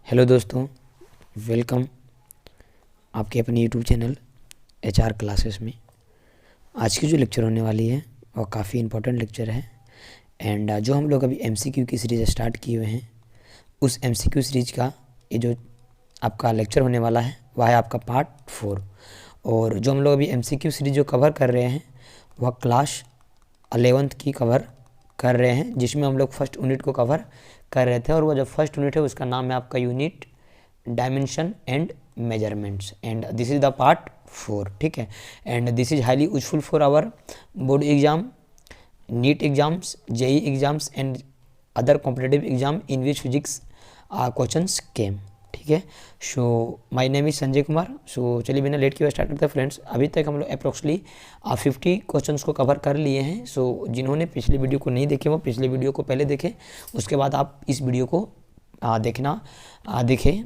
Hello दोस्तों, welcome आपके अपने यूट्यूब चैनल HR क्लासेस में। आज की जो लेक्चर होने वाली है वो काफ़ी इम्पोर्टेंट लेक्चर है एंड जो हम लोग अभी MCQ की सीरीज़ स्टार्ट किए हुए हैं उस MCQ सीरीज का ये जो आपका लेक्चर होने वाला है वह है आपका पार्ट 4। और जो हम लोग अभी MCQ सीरीज जो कवर कर रहे हैं वह क्लास 11th की कवर कर रहे हैं, जिसमें हम लोग फर्स्ट यूनिट को कवर कर रहे थे। और वो जो फर्स्ट यूनिट है उसका नाम है आपका unit dimension and measurements and this is the part 4। ठीक है, and this is highly useful for our board exam, NEET exams, JEE exams and other competitive exam in which physics questions came. ठीक है, so my name is Sanjay Kumar. सो चलिए बिना late किए start करते हैं फ्रेंड्स। अभी तक हम लोग अप्रोक्सली 50 क्वेश्चंस को कवर कर लिए हैं। सो जिन्होंने पिछले वीडियो को नहीं देखे वो पिछले वीडियो को पहले देखें, उसके बाद आप इस वीडियो को देखना देखें।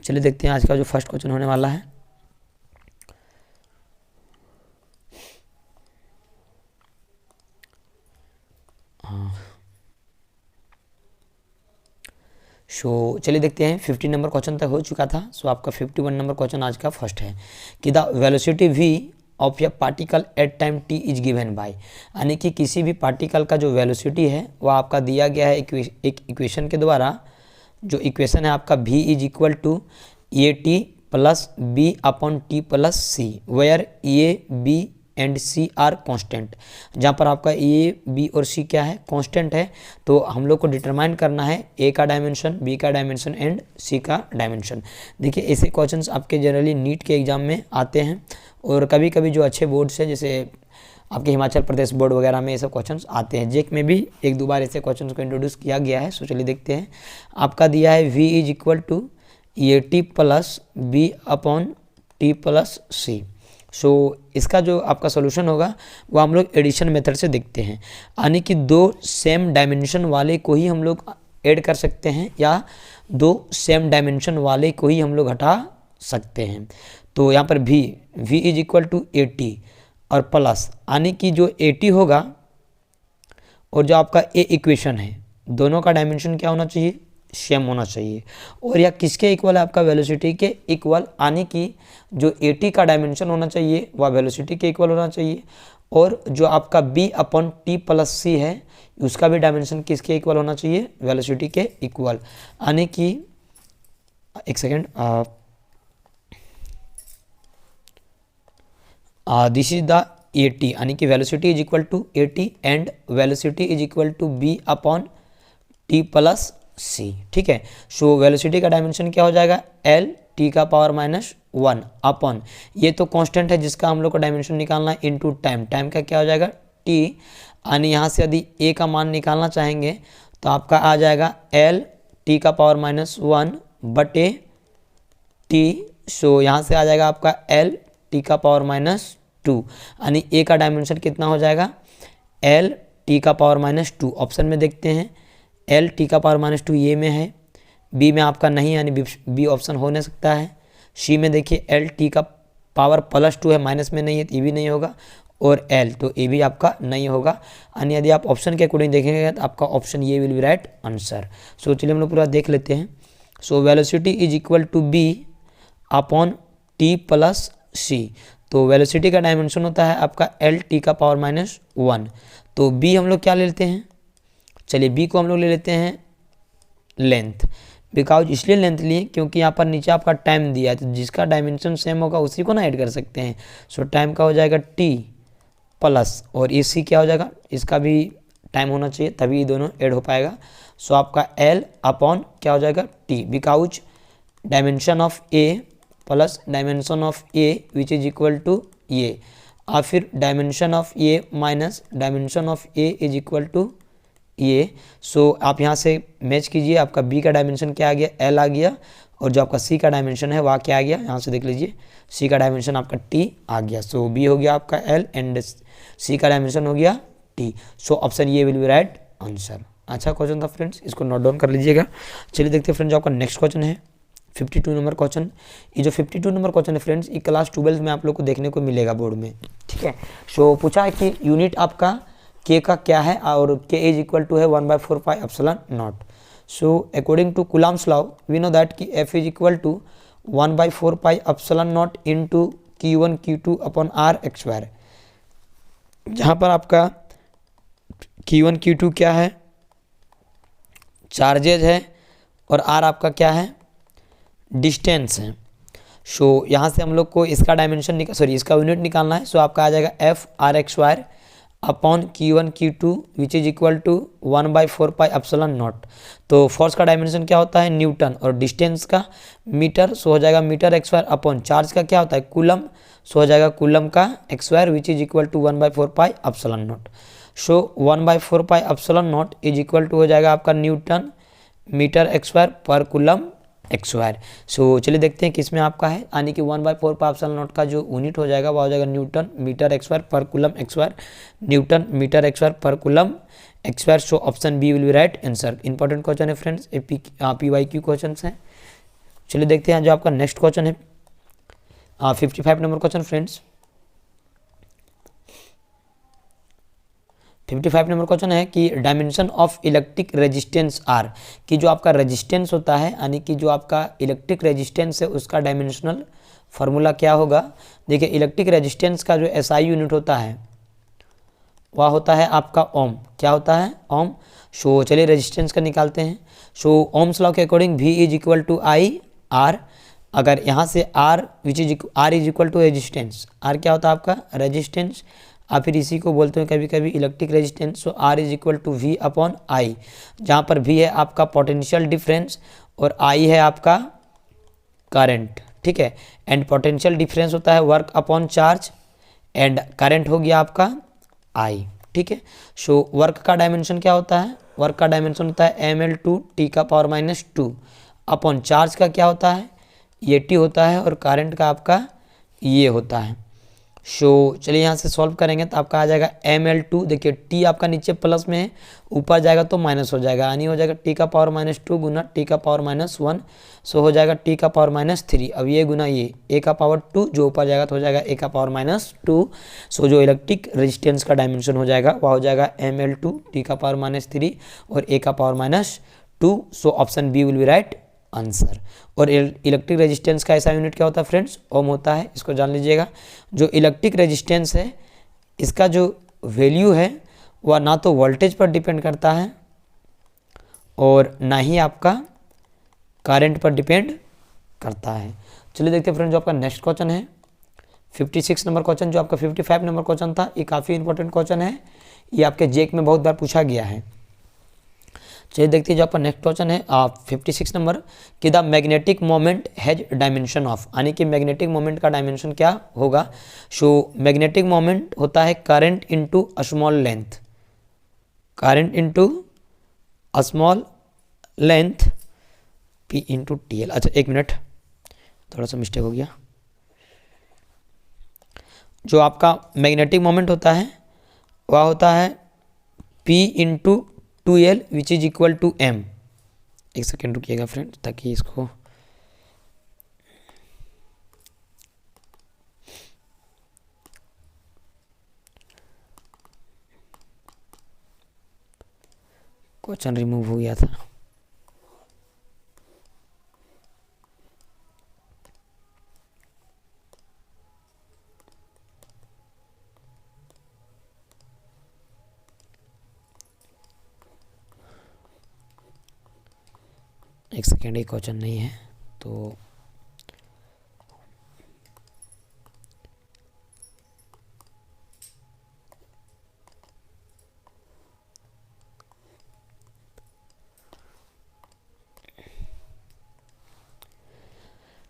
चलिए देखते हैं आज का जो फर्स्ट क्वेश्चन होने वाला है। सो चलिए देखते हैं। 50 नंबर क्वेश्चन तक हो चुका था। सो आपका 51 नंबर क्वेश्चन आज का फर्स्ट है कि the velocity v of A particle at time t is given by, यानी कि किसी भी पार्टिकल का जो वेलोसिटी है वह आपका दिया गया है एक इक्वेशन के द्वारा। जो इक्वेशन है आपका v is equal to a t plus b upon t plus c, where a b and c are constant. जहाँ पर आपका ए बी और सी क्या है, कांस्टेंट है। तो हम लोग को डिटरमाइन करना है ए का डायमेंशन, बी का डायमेंशन एंड सी का डायमेंशन। देखिए ऐसे क्वेश्चंस आपके जनरली नीट के एग्जाम में आते हैं और कभी कभी जो अच्छे बोर्ड्स हैं जैसे आपके हिमाचल प्रदेश बोर्ड वगैरह में ये सब क्वेश्चंस आते हैं। जेक में भी एक दो बार ऐसे क्वेश्चंस को इंट्रोड्यूस किया गया है। सो चलिए देखते हैं। आपका दिया है v is equal to a t plus b upon t plus c. So इसका जो आपका सोल्यूशन होगा वो हम लोग एडिशन मेथड से देखते हैं, यानी कि दो सेम डायमेंशन वाले को ही हम लोग ऐड कर सकते हैं या दो सेम डायमेंशन वाले को ही हम लोग हटा सकते हैं। तो यहाँ पर v इज इक्वल टू 80 और प्लस, यानी कि जो 80 होगा और जो आपका ए इक्वेशन है दोनों का डायमेंशन क्या होना चाहिए, सेम होना चाहिए। और यह किसके इक्वल है, आपका वेलोसिटी के इक्वल, यानी कि जो 80 का डायमेंशन होना चाहिए वह वेलोसिटी के इक्वल होना चाहिए। और जो आपका b अपॉन टी प्लस सी है उसका भी डायमेंशन किसके इक्वल होना चाहिए, वेलोसिटी के इक्वल। यानी कि एक सेकेंड, दिस इज द 80, यानी कि velocity is equal to 80 and velocity is equal to b upon t plus c. ठीक है, सो वेलोसिटी का डायमेंशन क्या हो जाएगा, l टी का पावर माइनस 1 अपॉन, ये तो कांस्टेंट है जिसका हम लोग को डायमेंशन निकालना है, इनटू टाइम। टाइम का क्या हो जाएगा t, यानी यहाँ से यदि a का मान निकालना चाहेंगे तो आपका आ जाएगा l टी का पावर माइनस 1 बटे t। सो यहाँ से आ जाएगा आपका l टी का पावर माइनस 2, यानी a का डायमेंशन कितना हो जाएगा, l टी का पावर माइनस 2। ऑप्शन में देखते हैं l टी का पावर माइनस 2 ये में है, b में आपका नहीं, यानी b ऑप्शन हो नहीं सकता है। c में देखिए l टी का पावर प्लस 2 है, माइनस में नहीं है, ये भी नहीं होगा। और l तो ये भी आपका नहीं होगा, यानी यदि आप ऑप्शन के अकॉर्डिंग देखेंगे तो आपका ऑप्शन ये विल बी राइट आंसर। सो चलिए हम लोग पूरा देख लेते हैं। So velocity is equal to b upon t plus c. तो वेलोसिटी का डायमेंशन होता है आपका l टी का पावर माइनस 1। तो b हम लोग क्या ले लेते हैं, चलिए b को हम लोग ले लेते हैं लेंथ। बिकॉज इसलिए लेंथ लिए क्योंकि यहाँ पर नीचे आपका टाइम दिया है, तो जिसका डायमेंशन सेम होगा उसी को ना ऐड कर सकते हैं। सो टाइम का हो जाएगा t प्लस, और ये c क्या हो जाएगा, इसका भी टाइम होना चाहिए तभी ये दोनों ऐड हो पाएगा। सो आपका l अपॉन क्या हो जाएगा t, because dimension of a plus dimension of a which is equal to a, और फिर dimension of a minus dimension of a is equal to ये। सो आप यहाँ से मैच कीजिए, आपका b का डायमेंशन क्या आ गया, l आ गया, और जो आपका c का डायमेंशन है वह क्या आ गया, यहाँ से देख लीजिए c का डायमेंशन आपका t आ गया। सो b हो गया आपका l एंड c का डायमेंशन हो गया t। सो ऑप्शन ये विल बी राइट आंसर। अच्छा क्वेश्चन था फ्रेंड्स, इसको नोट डाउन कर लीजिएगा। चलिए देखते हैं फ्रेंड्स, जो आपका नेक्स्ट क्वेश्चन है 52 नंबर क्वेश्चन। ये जो 52 नंबर क्वेश्चन है फ्रेंड्स, ये क्लास 12 में आप लोग को देखने को मिलेगा बोर्ड में। ठीक है, सो पूछा है कि यूनिट आपका के का क्या है, और के इज इक्वल टू है 1/4 pi epsilon naught. So according to Coulomb's law we know that कि F is equal to 1/4 pi epsilon naught into Q1 Q2 upon r x square, जहाँ पर आपका Q1 Q2 क्या है, चार्जेज है, और R आपका क्या है, डिस्टेंस है। सो यहाँ से हम लोग को इसका डायमेंशन इसका यूनिट निकालना है। सो आपका आ जाएगा F R x square upon Q1 Q2 which is equal to 1/4 pi epsilon naught. तो फोर्स का डायमेंशन क्या होता है, न्यूटन, और डिस्टेंस का मीटर। सो हो जाएगा metre x square upon charge का क्या होता है, कूलम। सो हो जाएगा कूलम का x square which is equal to 1/4 pi epsilon naught. So 1/4 pi epsilon naught is equal to हो जाएगा आपका न्यूटन मीटर एक्स स्क्वायर पर कूलम एक्स स्क्वायर। सो चलिए देखते हैं किसमें आपका है, यानी कि 1/4 पाई एप्सिलॉन नॉट का जो यूनिट हो जाएगा वो हो जाएगा न्यूटन मीटर एक्स स्क्वायर पर coulomb x square, newton metre x square पर coulomb x square. So option B will be right answer. Important question है फ्रेंड्स, PYQ क्वेश्चन हैं। चलिए देखते हैं जो आपका नेक्स्ट क्वेश्चन है 55 number question friends. 55 number question है कि dimension of electric resistance R, कि जो आपका रेजिस्टेंस होता है यानी कि जो आपका इलेक्ट्रिक रेजिस्टेंस है उसका डायमेंशनल फार्मूला क्या होगा। देखिए इलेक्ट्रिक रेजिस्टेंस का जो SI यूनिट होता है वह होता है आपका ओम। क्या होता है, ओम। सो चलिए रेजिस्टेंस का निकालते हैं। सो ओम्स लॉ के according V is equal to I R. अगर यहाँ से R which is R is equal to resistance, R क्या होता है आपका रेजिस्टेंस, आप फिर इसी को बोलते हैं कभी कभी electric resistance. So R is equal to V upon I, जहाँ पर V है आपका पोटेंशियल डिफरेंस और I है आपका करंट, ठीक है। एंड पोटेंशियल डिफरेंस होता है work upon charge and current हो गया आपका I, ठीक है। सो वर्क का डायमेंशन क्या होता है, वर्क का डायमेंशन होता है ml/2 अपॉन चार्ज का क्या होता है, ये T होता है, और करंट का आपका ये होता है। सो चलिए यहाँ से सॉल्व करेंगे तो आपका आ जाएगा ml2। देखिए T आपका नीचे प्लस में है, ऊपर जाएगा तो माइनस हो जाएगा, यानी हो जाएगा T⁻² गुना T⁻1। सो हो जाएगा T⁻3। अब ये गुना ये A⁻2, जो ऊपर जाएगा तो हो जाएगा A⁻²। सो जो इलेक्ट्रिक रेजिस्टेंस का डायमेंशन हो जाएगा वह हो जाएगा ml2 T⁻3 और A⁻²। So option B will be right answer. और इलेक्ट्रिक रेजिस्टेंस का ऐसा यूनिट क्या होता है फ्रेंड्स, ओम होता है, इसको जान लीजिएगा। जो इलेक्ट्रिक रेजिस्टेंस है इसका जो वैल्यू है वह ना तो वोल्टेज पर डिपेंड करता है और ना ही आपका करंट पर डिपेंड करता है। चलिए देखते हैं फ्रेंड्स जो आपका नेक्स्ट क्वेश्चन है 56 नंबर क्वेश्चन। जो आपका 55 नंबर क्वेश्चन था ये काफ़ी इंपॉर्टेंट क्वेश्चन है, ये आपके जेक में बहुत बार पूछा गया है। चलिए देखते हैं जो आपका नेक्स्ट क्वेश्चन है 56 नंबर कि the magnetic moment has dimension of, यानी कि मैग्नेटिक मोमेंट का डायमेंशन क्या होगा। सो मैग्नेटिक मोमेंट होता है current into a small length, current into a small length P into TL। अच्छा एक मिनट, थोड़ा सा मिस्टेक हो गया। जो आपका मैग्नेटिक मोमेंट होता है वह होता है P into 2L which is equal to M। एक सेकेंड रुकिएगा फ्रेंड ताकि इसको क्वेश्चन रिमूव हो गया था। एक सेकेंड, ये क्वेश्चन नहीं है तो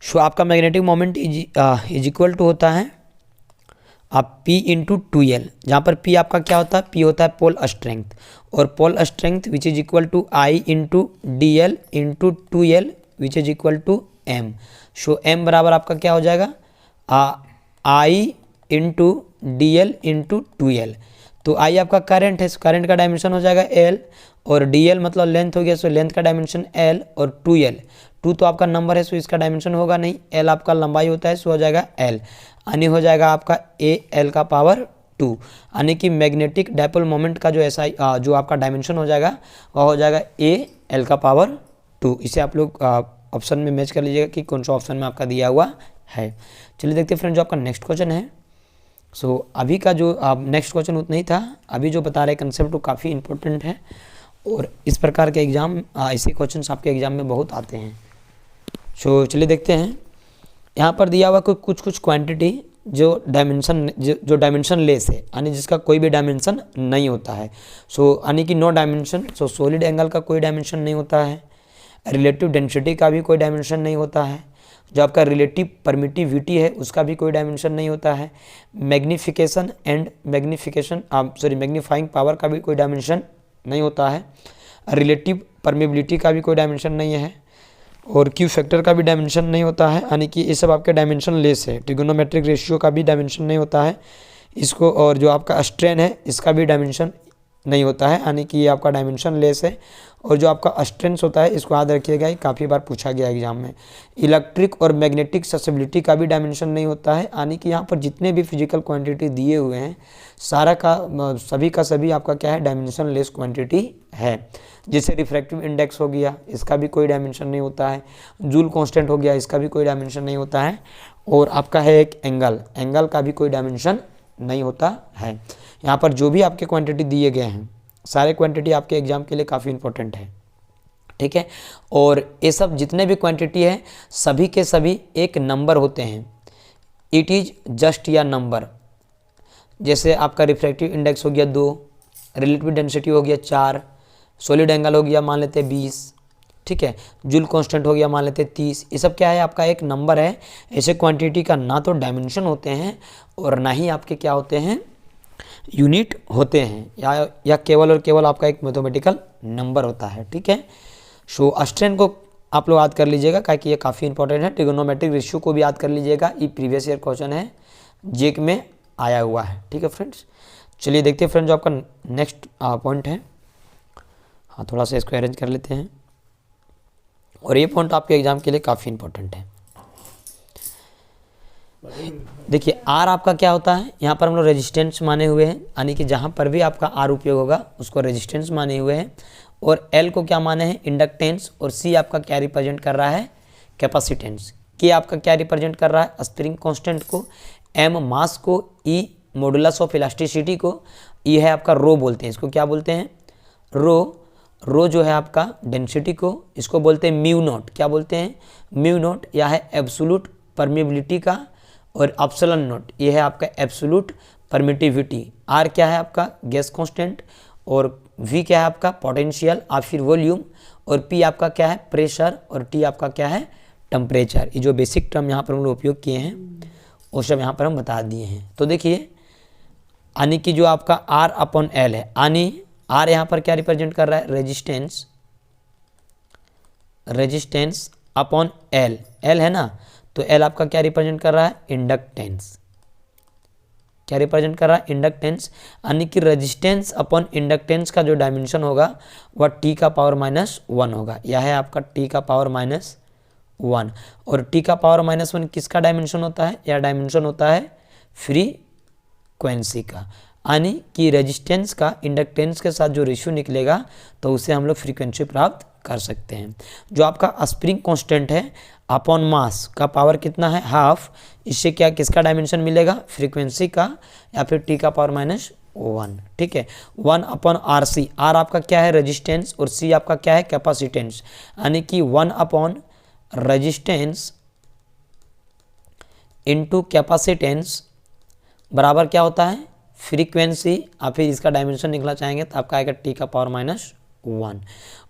सो आपका magnetic moment is equal to होता है आप P इंटू 2L, जहाँ पर P आपका क्या होता है, P होता है पोल स्ट्रेंथ, और pole strength which is equal to I into DL into 2L which is equal to M। So M बराबर आपका क्या हो जाएगा I into DL into 2L। तो I आपका करंट है, करंट का डायमेंशन हो जाएगा L, और DL मतलब लेंथ हो गया, सो लेंथ का डायमेंशन L, और 2L 2 तो आपका नंबर है सो इसका डायमेंशन होगा नहीं, L आपका लंबाई होता है सो हो जाएगा L, यानी हो जाएगा आपका AL⁻², यानी कि मैग्नेटिक डायपोल मोमेंट का जो SI जो आपका डायमेंशन हो जाएगा वह हो जाएगा L का पावर 2। इसे आप लोग ऑप्शन में मैच कर लीजिएगा कि कौन सा ऑप्शन में आपका दिया हुआ है। चलिए देखते हैं फ्रेंड जो आपका नेक्स्ट क्वेश्चन है। अभी का जो नेक्स्ट क्वेश्चन उतना ही था, अभी जो बता रहे कंसेप्ट वो काफ़ी इंपॉर्टेंट है और इस प्रकार के एग्जाम ऐसे क्वेश्चन आपके एग्जाम में बहुत आते हैं। चलिए देखते हैं, यहाँ पर दिया हुआ कुछ क्वांटिटी जो डायमेंशन लेस है, यानी जिसका कोई भी डायमेंशन नहीं होता है। यानी कि नो डायमेंशन। सॉलिड एंगल का कोई डायमेंशन नहीं होता है, रिलेटिव डेंसिटी का भी कोई डायमेंशन नहीं होता है, जो आपका रिलेटिव परमिटिविटी है उसका भी कोई डायमेंशन नहीं होता है, मैग्नीफाइंग पावर का भी कोई डायमेंशन नहीं होता है, रिलेटिव परमिबिलिटी का भी कोई डायमेंशन नहीं है और क्यू फैक्टर का भी डायमेंशन नहीं होता है, यानी कि ये सब आपके डायमेंशन लेस है। ट्रिगोनोमेट्रिक रेशियो का भी डायमेंशन नहीं होता है इसको, और जो आपका स्ट्रेन है इसका भी डायमेंशन नहीं होता है, यानी कि ये आपका डायमेंशन लेस है। और जो आपका स्ट्रेंथ होता है इसको याद रखिएगा, ये काफ़ी बार पूछा गया एग्जाम में। इलेक्ट्रिक और मैग्नेटिक ससेबिलिटी का भी डायमेंशन नहीं होता है, यानी कि यहाँ पर जितने भी फिजिकल क्वांटिटी दिए हुए हैं सभी का सभी आपका क्या है, डायमेंशन लेस क्वांटिटी है। जैसे रिफ्रैक्टिव इंडेक्स हो गया, इसका भी कोई डायमेंशन नहीं होता है। जूल कांस्टेंट हो गया, इसका भी कोई डायमेंशन नहीं होता है। और आपका है एक एंगल का भी कोई डायमेंशन नहीं होता है। यहाँ पर जो भी आपके क्वांटिटी दिए गए हैं सारे क्वांटिटी आपके एग्जाम के लिए काफ़ी इंपॉर्टेंट है, ठीक है। और ये सब जितने भी क्वांटिटी है सभी के सभी एक नंबर होते हैं, इट इज़ जस्ट या नंबर। जैसे आपका रिफ्रैक्टिव इंडेक्स हो गया 2, रिलेटिव डेंसिटी हो गया 4, सॉलिड एंगल हो गया मान लेते 20, ठीक है, जूल कांस्टेंट हो गया मान लेते 30। ये सब क्या है, आपका एक नंबर है। ऐसे क्वांटिटी का ना तो डायमेंशन होते हैं और ना ही आपके क्या होते हैं, यूनिट होते हैं, या केवल और केवल आपका एक मैथमेटिकल नंबर होता है, ठीक है। स्ट्रेन को आप लोग याद कर लीजिएगा, क्या कि ये काफ़ी इंपॉर्टेंट है। ट्रिगोनोमेट्रिक रेशियो को भी याद कर लीजिएगा, ये प्रीवियस ईयर क्वेश्चन है, जेक में आया हुआ है, ठीक है फ्रेंड्स। चलिए देखते हैं फ्रेंड जो आपका नेक्स्ट पॉइंट है। हाँ, थोड़ा सा इसको अरेंज कर लेते हैं, और ये पॉइंट आपके एग्जाम के लिए काफ़ी इंपॉर्टेंट है। देखिए आर आपका क्या होता है, यहाँ पर हम लोग रेजिस्टेंस माने हुए हैं, यानी कि जहाँ पर भी आपका आर उपयोग होगा उसको रेजिस्टेंस माने हुए हैं। और एल को क्या माने हैं, इंडक्टेंस। और सी आपका क्या रिप्रेजेंट कर रहा है, कैपेसिटेंस। के आपका क्या रिप्रेजेंट कर रहा है, स्प्रिंग कांस्टेंट को। एम मास को, ई मॉडुलस ऑफ इलास्टिसिटी को, ई है आपका रो बोलते हैं, इसको क्या बोलते हैं, रो जो है आपका डेंसिटी को, इसको बोलते हैं म्यू नॉट। क्या बोलते हैं, म्यू नॉट। यह है एब्सोल्यूट परमिबिलिटी का। और एप्सिलॉन नॉट ये है आपका एब्सोल्यूट परमिटिविटी। आर क्या है आपका गैस कांस्टेंट, और वी क्या है आपका पोटेंशियल या फिर वॉल्यूम, और पी आपका क्या है प्रेशर, और टी आपका क्या है टेम्परेचर। ये जो बेसिक टर्म यहाँ पर हम लोग उपयोग किए हैं वो सब यहाँ पर हम बता दिए हैं। तो देखिए यानी कि जो आपका आर अपॉन एल है, यानी आर यहाँ पर क्या रिप्रेजेंट कर रहा है, रेजिस्टेंस अपॉन एल है ना, तो एल आपका क्या रिप्रेजेंट कर रहा है, इंडक्टेंस। क्या रिप्रेजेंट कर रहा है, इंडक्टेंस। यानी कि रेजिस्टेंस अपॉन इंडक्टेंस का जो डायमेंशन होगा वह टी का पावर -1 होगा। यह है आपका टी का पावर -1। और टी का पावर -1 किसका डायमेंशन होता है, यह डायमेंशन होता है फ्रीक्वेंसी का। यानी कि रेजिस्टेंस का इंडक्टेंस के साथ जो रेशियो निकलेगा तो उसे हम लोग फ्रीक्वेंसी प्राप्त कर सकते हैं। जो आपका स्प्रिंग कांस्टेंट है अपॉन मास का पावर कितना है, हाफ। इससे क्या किसका डायमेंशन मिलेगा, फ्रीक्वेंसी का, या फिर टी का पावर -1, ठीक है। 1 अपॉन आर सी, आर आपका क्या है रेजिस्टेंस, और सी आपका क्या है कैपेसिटेंस। यानी कि 1 अपॉन रेजिस्टेंस इंटू कैपेसिटेंस बराबर क्या होता है, फ्रीक्वेंसी, या फिर इसका डायमेंशन निकला चाहेंगे तो आपका आएगा टी का पावर -1।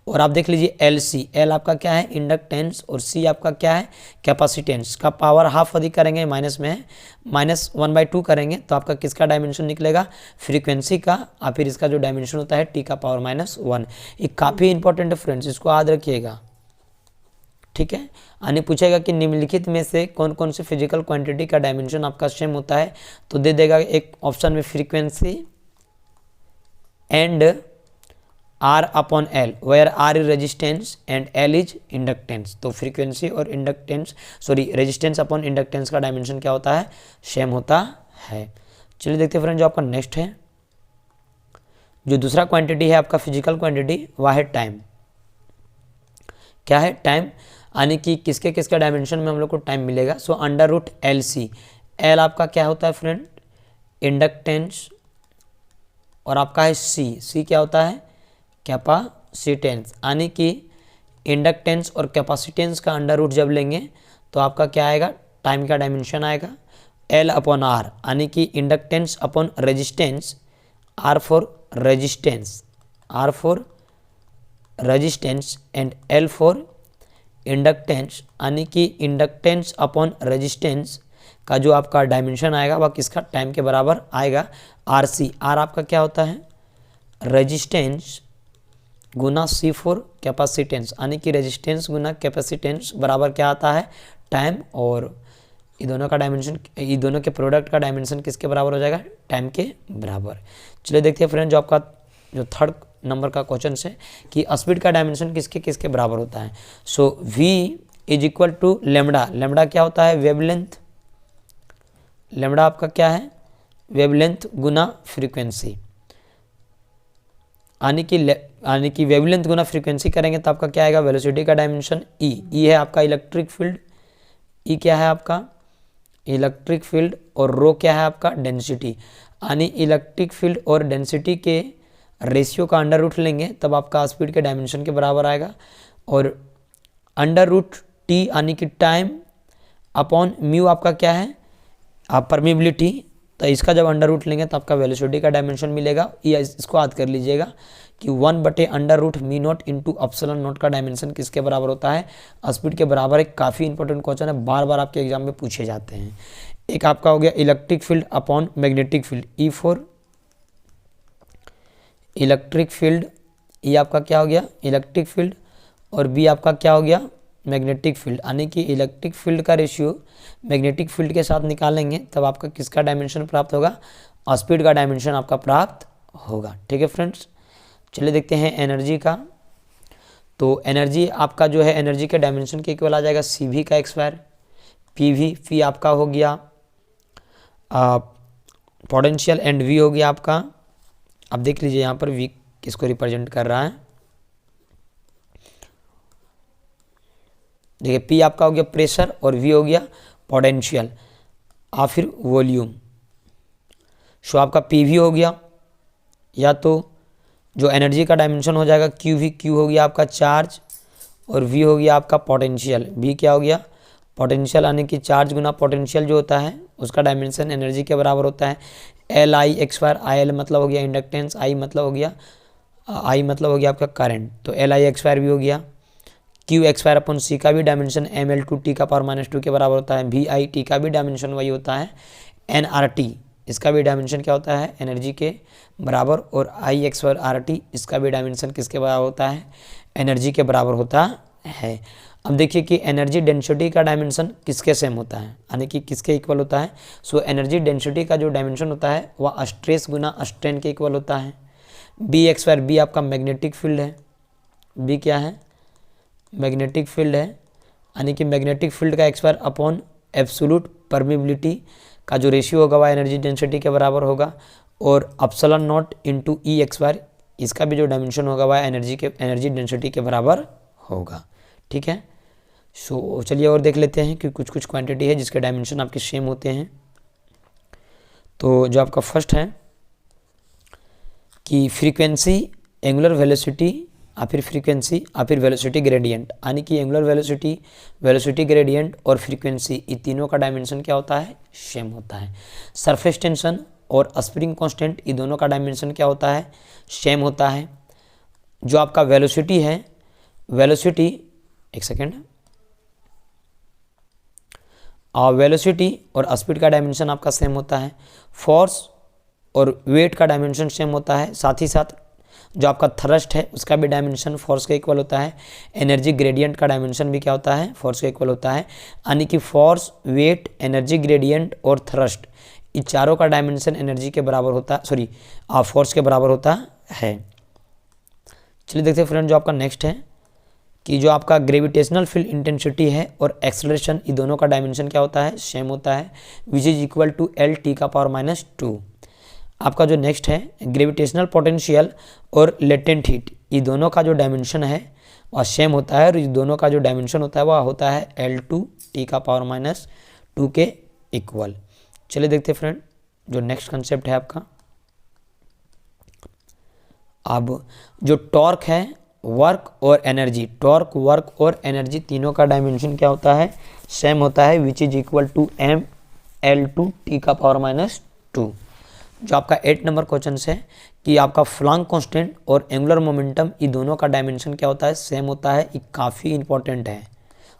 और आप देख लीजिए एल सी, एल आपका क्या है इंडक्टेंस, और सी आपका क्या है कैपेसिटेंस। का पावर हाफ अधिक करेंगे माइनस में है, -1/2 करेंगे तो आपका किसका डायमेंशन निकलेगा, फ्रीक्वेंसी का, या फिर इसका जो डायमेंशन होता है टी का पावर -1। ये काफ़ी इंपॉर्टेंट है फ्रेंड्स, इसको याद रखिएगा, ठीक है। यानी पूछेगा कि निम्नलिखित में से कौन कौन से फिजिकल क्वांटिटी का डायमेंशन आपका सेम होता है, तो दे देगा एक ऑप्शन में frequency and R upon L, where R is resistance and L is inductance. तो फ्रीक्वेंसी और रेजिस्टेंस अपॉन इंडक्टेंस का डायमेंशन क्या होता है, सेम होता है। चलिए देखते हैं फ्रेंड जो आपका नेक्स्ट है, जो दूसरा क्वांटिटी है आपका फिजिकल क्वांटिटी वह है टाइम। क्या है, टाइम, यानी कि किसके किसके डायमेंशन में हम लोग को टाइम मिलेगा। So under root L C, L आपका क्या होता है फ्रेंड, इंडक्टेंस, और आपका है सी, सी क्या होता है, कैपेसिटेंस, यानी कि इंडक्टेंस और कैपेसिटेंस का अंडर रूट जब लेंगे तो आपका क्या आएगा, टाइम का डायमेंशन आएगा। एल अपॉन आर, यानी कि inductance upon resistance, R for resistance, R for resistance and L for inductance, यानी कि इंडक्टेंस अपॉन रेजिस्टेंस का जो आपका डायमेंशन आएगा वह किसका, टाइम के बराबर आएगा, आर सी। आर आपका क्या होता है, रेजिस्टेंस गुना सी फॉर कैपेसिटेंस, यानी कि रेजिस्टेंस गुना कैपेसिटेंस बराबर क्या आता है, टाइम, और ये दोनों का डायमेंशन, ये दोनों के प्रोडक्ट का डायमेंशन किसके बराबर हो जाएगा, टाइम के बराबर। चलिए देखते हैं फ्रेंड, जो आपका जो थर्ड नंबर का क्वेश्चन है कि स्पीड का डायमेंशन किसके किसके बराबर होता है। So v is equal to lambda, lambda क्या होता है, वेवलेंथ, लेमडा आपका क्या है, वेवलेंथ गुना फ्रीक्वेंसी, यानी कि वेवलेंथ गुना फ्रीक्वेंसी करेंगे तो आपका क्या आएगा, वेलोसिटी का डायमेंशन ई, ई है आपका इलेक्ट्रिक फील्ड, ई क्या है आपका इलेक्ट्रिक फील्ड, और रो क्या है आपका डेंसिटी, यानी इलेक्ट्रिक फील्ड और डेंसिटी के रेशियो का अंडर रूट लेंगे तब आपका स्पीड के डायमेंशन के बराबर आएगा। और अंडर रूट टी यानी कि टाइम अपॉन म्यू आपका क्या है, आप परमिबिलिटी, तो इसका जब अंडर रूट लेंगे तो आपका वेलोसिटी का डायमेंशन मिलेगा। ये इसको याद कर लीजिएगा कि under root mu nought into epsilon nought का डायमेंशन किसके बराबर होता है, स्पीड के बराबर। एक काफ़ी इंपॉर्टेंट क्वेश्चन है, बार बार आपके एग्जाम में पूछे जाते हैं। एक आपका हो गया electric field upon magnetic field, E for electric field, ये आपका क्या हो गया इलेक्ट्रिक फील्ड, और बी आपका क्या हो गया मैग्नेटिक फील्ड, यानी कि इलेक्ट्रिक फील्ड का रेशियो मैग्नेटिक फील्ड के साथ निकालेंगे तब आपका किसका डायमेंशन प्राप्त होगा, स्पीड का डायमेंशन आपका प्राप्त होगा। ठीक है फ्रेंड्स, चलिए देखते हैं एनर्जी का। तो एनर्जी आपका जो है एनर्जी के डायमेंशन के इक्वल आ जाएगा सी वी का एक्सवायर, पी वी, पी आपका हो गया पोटेंशियल एंड वी हो गया आपका, अब देख लीजिए यहाँ पर वी किसको रिप्रेजेंट कर रहा है, देखिए पी आपका हो गया प्रेशर और वी हो गया पोटेंशियल और फिर वॉल्यूम। सो आपका पी वी हो गया, या तो जो एनर्जी का डायमेंशन हो जाएगा क्यू वी, क्यू हो गया आपका चार्ज और वी हो गया आपका पोटेंशियल, वी क्या हो गया पोटेंशियल, यानी कि चार्ज गुना पोटेंशियल जो होता है उसका डायमेंशन एनर्जी के बराबर होता है। एल आई एक्सवायर, आई एल मतलब हो गया इंडक्टेंस, आई मतलब हो गया आपका करंट, तो एल आई एक्सवायर भी हो गया। क्यू एक्सवायर अपन सी का भी dimension M L two T का पावर -2 के बराबर होता है। वी आई टी का भी डायमेंशन वही होता है। एन आर टी इसका भी डायमेंशन क्या होता है एनर्जी के बराबर, और आई एक्सवायर आर टी इसका भी डायमेंशन किसके बराबर होता है एनर्जी के बराबर होता है। अब देखिए कि एनर्जी डेंसिटी का डायमेंशन किसके सेम होता है, यानी कि किसके इक्वल होता है। सो एनर्जी डेंसिटी का जो डायमेंशन होता है वह स्ट्रेस गुना स्ट्रेन के इक्वल होता है। बी एक्सवायर, बी आपका मैग्नेटिक फील्ड है, बी क्या है मैग्नेटिक फील्ड है, यानी कि मैग्नेटिक फील्ड का एक्सवायर अपॉन एब्सोल्यूट परमिबिलिटी का जो रेशियो होगा वह एनर्जी डेंसिटी के बराबर होगा। और एप्सिलॉन नॉट इंटू ई एक्सवायर इसका भी जो डायमेंशन होगा वह एनर्जी डेंसिटी के बराबर होगा। ठीक है, सो चलिए और देख लेते हैं कि कुछ कुछ क्वांटिटी है जिसके डायमेंशन आपके सेम होते हैं। तो जो आपका फर्स्ट है कि फ्रीक्वेंसी, एंगुलर वेलोसिटी या फिर फ्रीक्वेंसी या फिर वेलोसिटी ग्रेडियंट, यानी कि एंगुलर वेलोसिटी, वेलोसिटी ग्रेडियंट और फ्रीक्वेंसी ये तीनों का डायमेंशन क्या होता है सेम होता है। सरफेस टेंशन और स्प्रिंग कांस्टेंट ये दोनों का डायमेंशन क्या होता है सेम होता है। जो आपका वेलोसिटी है, वेलोसिटी एक सेकेंड, वेलोसिटी और स्पीड का डायमेंशन आपका सेम होता है। फोर्स और वेट का डायमेंशन सेम होता है। साथ ही साथ जो आपका थ्रस्ट है उसका भी डायमेंशन फोर्स के इक्वल होता है। एनर्जी ग्रेडियंट का डायमेंशन भी क्या होता है फोर्स के इक्वल होता है। यानी कि फोर्स, वेट, एनर्जी ग्रेडियंट और थ्रस्ट इन चारों का डायमेंशन एनर्जी के बराबर होता है, सॉरी फोर्स के बराबर होता है। चलिए देखते हैं फ्रेंड, जो आपका नेक्स्ट है कि जो आपका ग्रेविटेशनल फील्ड इंटेंसिटी है और एक्सेलरेशन ये दोनों का डायमेंशन क्या होता है सेम होता है, which is equal to L T का पावर -2। आपका जो नेक्स्ट है ग्रेविटेशनल पोटेंशियल और लेटेंट हीट ये दोनों का जो डायमेंशन है वह सेम होता है और इस दोनों का जो डायमेंशन होता है वह होता है L2 T⁻²2 के इक्वल। चलिए देखते हैं फ्रेंड जो नेक्स्ट कंसेप्ट है आपका। अब जो टॉर्क है, वर्क और एनर्जी, टॉर्क, वर्क और एनर्जी तीनों का डायमेंशन क्या होता है, सेम होता है, which is equal to mL2 T⁻²। जो आपका 8 नंबर क्वेश्चन है कि आपका फ्लांक कांस्टेंट और एंगुलर मोमेंटम ये दोनों का डायमेंशन क्या होता है, सेम होता है। ये काफ़ी इंपॉर्टेंट है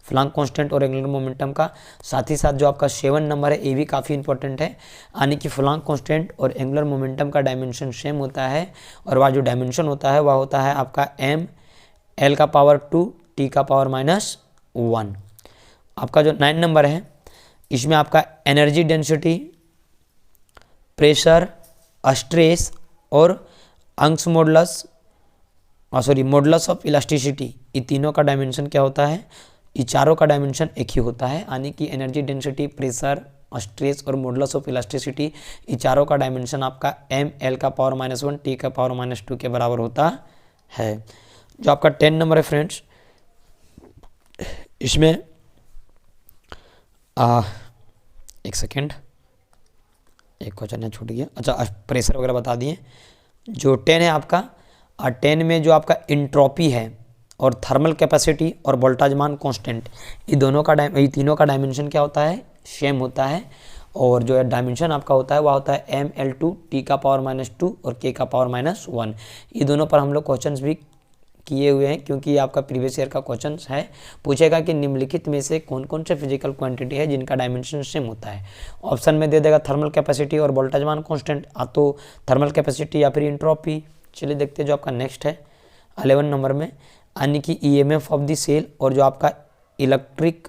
फ्लांक कांस्टेंट और एंगुलर मोमेंटम का। साथ ही साथ जो आपका 7 नंबर है ये भी काफ़ी इंपॉर्टेंट है, यानी कि फ्लांक कांस्टेंट और एंगुलर मोमेंटम का डायमेंशन सेम होता है और वह जो डायमेंशन होता है वह होता है आपका mL⁻² T⁻⁻1। आपका जो 9 नंबर है इसमें आपका एनर्जी डेंसिटी, प्रेशर, स्ट्रेस और अंश मॉडुलस मॉडुलस ऑफ इलास्टिसिटी, ये तीनों का डायमेंशन क्या होता है, ये चारों का डायमेंशन एक ही होता है, यानी कि एनर्जी डेंसिटी, प्रेशर, स्ट्रेस और मॉडुलस ऑफ इलास्टिसिटी ये चारों का डायमेंशन आपका mL⁻⁻1 T⁻²2 के बराबर होता है। जो आपका 10 नंबर है फ्रेंड्स, इसमें एक सेकेंड, एक क्वेश्चन है छूट गया। अच्छा, प्रेशर वगैरह बता दिए। जो 10 है आपका, 10 में जो आपका इंट्रोपी है और थर्मल कैपेसिटी और वोल्टाजमान कांस्टेंट, ये तीनों का डायमेंशन क्या होता है, सेम होता है। और जो डायमेंशन आपका होता है वह होता है mL2 T⁻² और K⁻−1। ये दोनों पर हम लोग क्वेश्चंस भी किए हुए हैं, क्योंकि आपका प्रीवियस ईयर का क्वेश्चन है, पूछेगा कि निम्नलिखित में से कौन कौन से फिजिकल क्वांटिटी है जिनका डायमेंशन सेम होता है। ऑप्शन में दे देगा थर्मल कैपेसिटी और वोल्टाजमान कांस्टेंट, तो थर्मल कैपेसिटी या फिर इंट्रोपी। चलिए देखते हैं जो आपका नेक्स्ट है 11 नंबर में, यानी कि EMF ऑफ द सेल और जो आपका इलेक्ट्रिक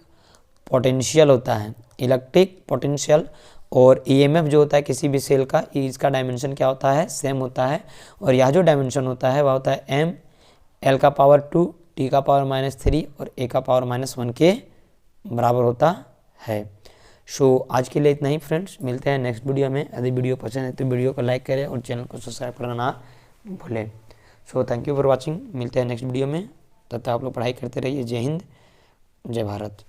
पोटेंशियल होता है, इलेक्ट्रिक पोटेंशियल और EMF जो होता है किसी भी सेल का, इसका डायमेंशन क्या होता है, सेम होता है। और यह जो डायमेंशन होता है वह होता है mL⁻² T⁻−3 और A⁻−1 के बराबर होता है। सो आज के लिए इतना ही फ्रेंड्स, मिलते हैं नेक्स्ट वीडियो में। यदि वीडियो पसंद है तो वीडियो को लाइक करें और चैनल को सब्सक्राइब करना ना भूलें। So thank you for watching, मिलते हैं नेक्स्ट वीडियो में। तब तक आप लोग पढ़ाई करते रहिए। जय हिंद, जय भारत।